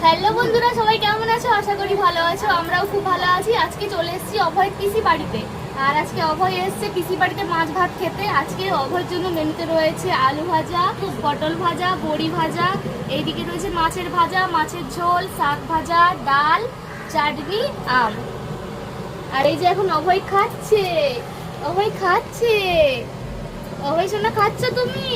Hello বন্ধুরা, সবাই কেমন আছো? আশা করি ভালো আছো। আমরাও খুব ভালো আছি। আজকে চলে এসেছি অভয় পিসি বাড়িতে। আর আজকে অভয় এসেছে পিসি বাড়িতে মাছ ভাত খেতে। আজকে অভয়ের জন্য মেনুতে রয়েছে আলু ভাজা, পটল ভাজা, বড়ি ভাজা, এইদিকে রয়েছে মাছের ভাজা, মাছের ঝোল, শাক ভাজা, ডাল, চাটনি, আম। আর এই যে এখন অভয় খাচ্ছে। অভয় সোনা, খাচ্ছ তুমি?